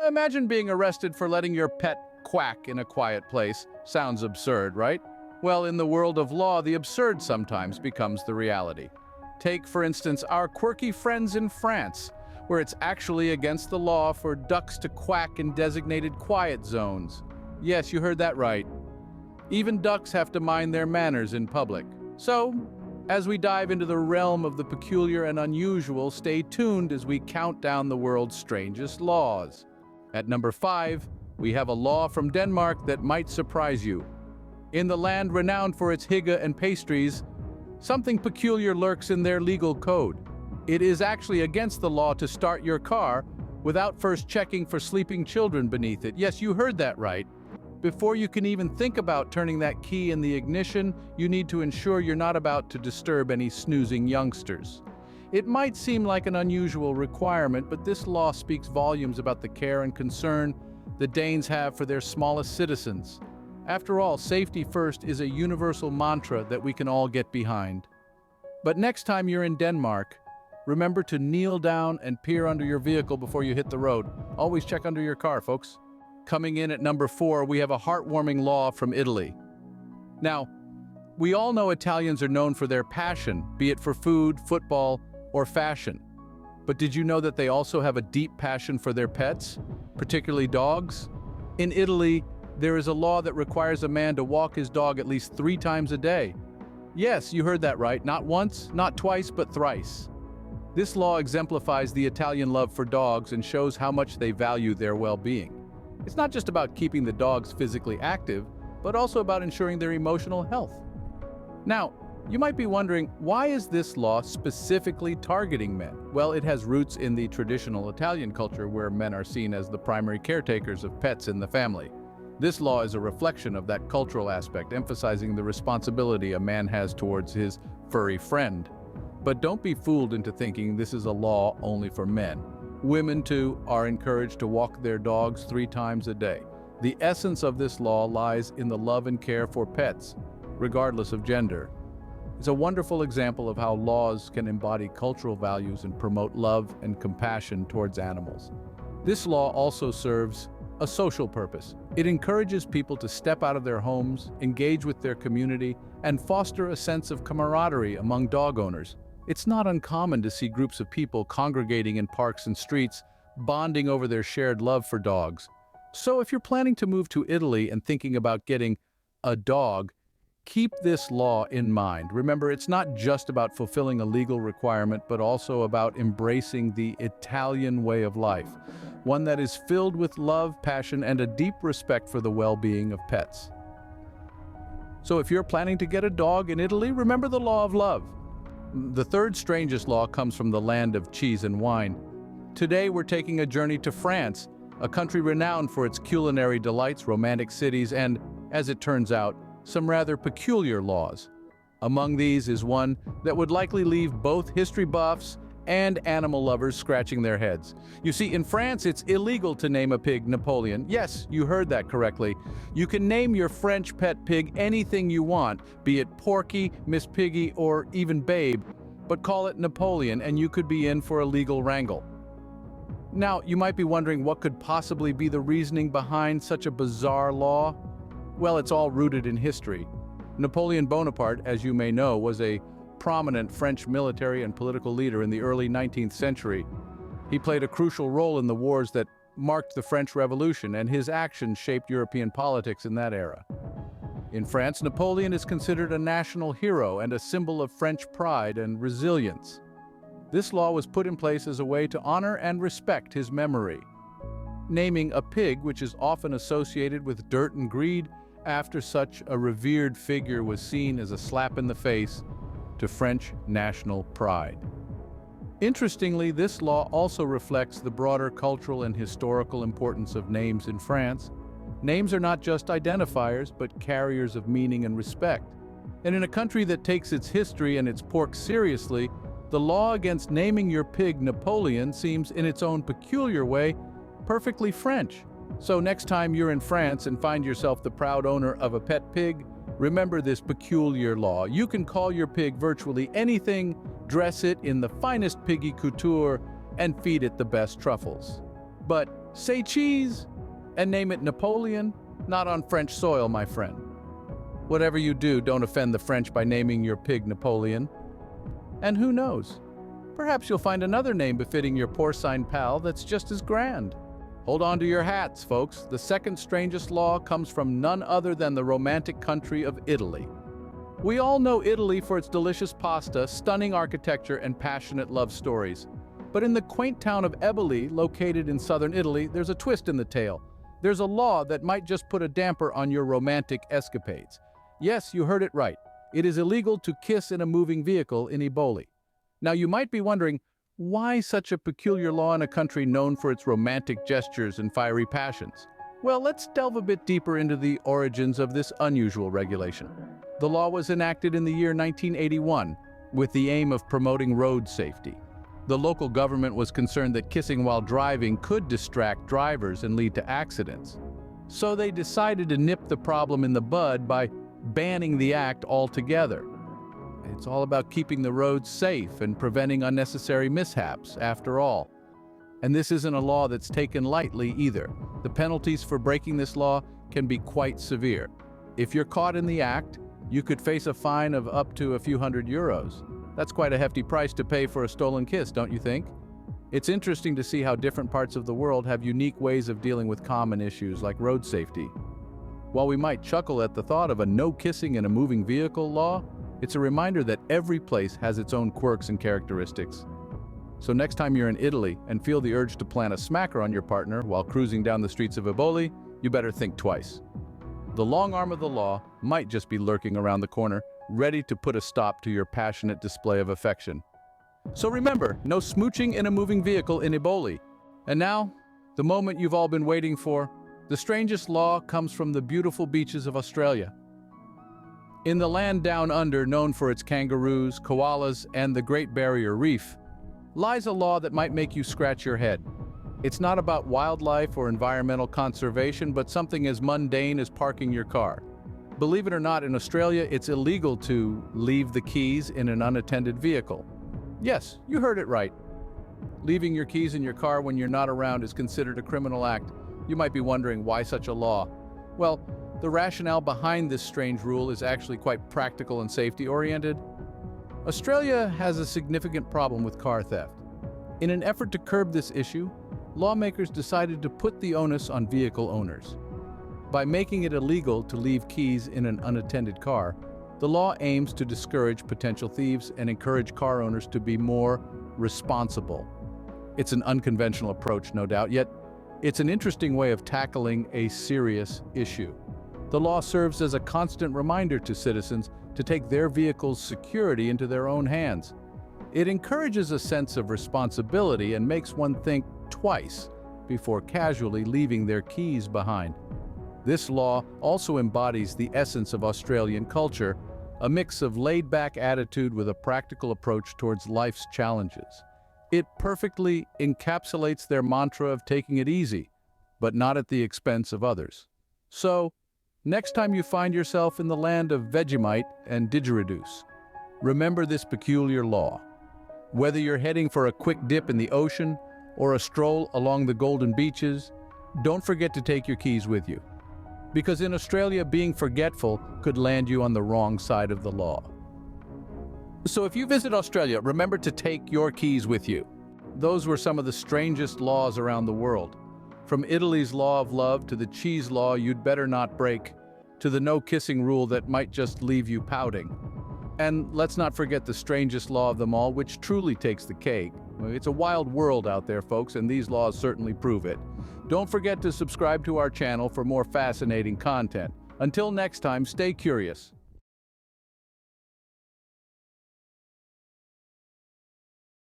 Imagine being arrested for letting your pet quack in a quiet place. Sounds absurd, right? Well, in the world of law, the absurd sometimes becomes the reality. Take, for instance, our quirky friends in France, where it's actually against the law for ducks to quack in designated quiet zones. Yes, you heard that right. Even ducks have to mind their manners in public. So, as we dive into the realm of the peculiar and unusual, stay tuned as we count down the world's strangest laws. At number 5, we have a law from Denmark that might surprise you. In the land renowned for its hygge and pastries, something peculiar lurks in their legal code. It is actually against the law to start your car without first checking for sleeping children beneath it. Yes, you heard that right. Before you can even think about turning that key in the ignition, you need to ensure you're not about to disturb any snoozing youngsters. It might seem like an unusual requirement, but this law speaks volumes about the care and concern the Danes have for their smallest citizens. After all, safety first is a universal mantra that we can all get behind. But next time you're in Denmark, remember to kneel down and peer under your vehicle before you hit the road. Always check under your car, folks. Coming in at number 4, we have a heartwarming law from Italy. Now, we all know Italians are known for their passion, be it for food, football, or fashion. But did you know that they also have a deep passion for their pets, particularly dogs? In Italy, there is a law that requires a man to walk his dog at least 3 times a day. Yes, you heard that right. Not once, not twice, but thrice. This law exemplifies the Italian love for dogs and shows how much they value their well-being. It's not just about keeping the dogs physically active, but also about ensuring their emotional health. Now, you might be wondering, why is this law specifically targeting men? Well, it has roots in the traditional Italian culture where men are seen as the primary caretakers of pets in the family. This law is a reflection of that cultural aspect, emphasizing the responsibility a man has towards his furry friend. But don't be fooled into thinking this is a law only for men. Women, too, are encouraged to walk their dogs 3 times a day. The essence of this law lies in the love and care for pets, regardless of gender. It's a wonderful example of how laws can embody cultural values and promote love and compassion towards animals. This law also serves a social purpose. It encourages people to step out of their homes, engage with their community, and foster a sense of camaraderie among dog owners. It's not uncommon to see groups of people congregating in parks and streets, bonding over their shared love for dogs. So if you're planning to move to Italy and thinking about getting a dog, keep this law in mind. Remember, it's not just about fulfilling a legal requirement, but also about embracing the Italian way of life, one that is filled with love, passion, and a deep respect for the well-being of pets. So if you're planning to get a dog in Italy, remember the law of love. The third strangest law comes from the land of cheese and wine. Today, we're taking a journey to France, a country renowned for its culinary delights, romantic cities, and, as it turns out, some rather peculiar laws. Among these is one that would likely leave both history buffs and animal lovers scratching their heads. You see, in France, it's illegal to name a pig Napoleon. Yes, you heard that correctly. You can name your French pet pig anything you want, be it Porky, Miss Piggy, or even Babe, but call it Napoleon and you could be in for a legal wrangle. Now, you might be wondering what could possibly be the reasoning behind such a bizarre law? Well, it's all rooted in history. Napoleon Bonaparte, as you may know, was a prominent French military and political leader in the early 19th century. He played a crucial role in the wars that marked the French Revolution, and his actions shaped European politics in that era. In France, Napoleon is considered a national hero and a symbol of French pride and resilience. This law was put in place as a way to honor and respect his memory. Naming a pig, which is often associated with dirt and greed, after such a revered figure was seen as a slap in the face to French national pride. Interestingly, this law also reflects the broader cultural and historical importance of names in France. Names are not just identifiers, but carriers of meaning and respect. And in a country that takes its history and its pork seriously, the law against naming your pig Napoleon seems, in its own peculiar way, perfectly French. So next time you're in France and find yourself the proud owner of a pet pig, remember this peculiar law. You can call your pig virtually anything, dress it in the finest piggy couture, and feed it the best truffles. But Say cheese and name it Napoleon, not on French soil, my friend. Whatever you do, don't offend the French by naming your pig Napoleon. And who knows? Perhaps you'll find another name befitting your porcine pal that's just as grand. Hold on to your hats, folks. The second strangest law comes from none other than the romantic country of Italy. We all know Italy for its delicious pasta, stunning architecture, and passionate love stories. But in the quaint town of Eboli, located in southern Italy, there's a twist in the tale. There's a law that might just put a damper on your romantic escapades. Yes, you heard it right. It is illegal to kiss in a moving vehicle in Eboli. Now, you might be wondering, why such a peculiar law in a country known for its romantic gestures and fiery passions? Well, let's delve a bit deeper into the origins of this unusual regulation. The law was enacted in the year 1981 with the aim of promoting road safety. The local government was concerned that kissing while driving could distract drivers and lead to accidents. So they decided to nip the problem in the bud by banning the act altogether. It's all about keeping the roads safe and preventing unnecessary mishaps, after all. And this isn't a law that's taken lightly either. The penalties for breaking this law can be quite severe. If you're caught in the act, you could face a fine of up to a few €100. That's quite a hefty price to pay for a stolen kiss, don't you think? It's interesting to see how different parts of the world have unique ways of dealing with common issues like road safety. While we might chuckle at the thought of a no kissing in a moving vehicle law, it's a reminder that every place has its own quirks and characteristics. So next time you're in Italy and feel the urge to plant a smacker on your partner while cruising down the streets of Eboli, you better think twice. The long arm of the law might just be lurking around the corner, ready to put a stop to your passionate display of affection. So remember, no smooching in a moving vehicle in Eboli. And now, the moment you've all been waiting for. The strangest law comes from the beautiful beaches of Australia. In the land down under, known for its kangaroos, koalas, and the Great Barrier Reef, lies a law that might make you scratch your head. It's not about wildlife or environmental conservation, but something as mundane as parking your car. Believe it or not, in Australia, it's illegal to leave the keys in an unattended vehicle. Yes, you heard it right. Leaving your keys in your car when you're not around is considered a criminal act. You might be wondering why such a law. Well, the rationale behind this strange rule is actually quite practical and safety-oriented. Australia has a significant problem with car theft. In an effort to curb this issue, lawmakers decided to put the onus on vehicle owners. By making it illegal to leave keys in an unattended car, the law aims to discourage potential thieves and encourage car owners to be more responsible. It's an unconventional approach, no doubt, yet it's an interesting way of tackling a serious issue. The law serves as a constant reminder to citizens to take their vehicle's security into their own hands. It encourages a sense of responsibility and makes one think twice before casually leaving their keys behind. This law also embodies the essence of Australian culture, a mix of laid-back attitude with a practical approach towards life's challenges. It perfectly encapsulates their mantra of taking it easy, but not at the expense of others. So, next time you find yourself in the land of Vegemite and didgeridoos, remember this peculiar law. Whether you're heading for a quick dip in the ocean or a stroll along the golden beaches, don't forget to take your keys with you. Because in Australia, being forgetful could land you on the wrong side of the law. So if you visit Australia, remember to take your keys with you. Those were some of the strangest laws around the world. From Italy's law of love to the cheese law you'd better not break, to the no kissing rule that might just leave you pouting. And let's not forget the strangest law of them all, which truly takes the cake. It's a wild world out there, folks, and these laws certainly prove it. Don't forget to subscribe to our channel for more fascinating content. Until next time, stay curious.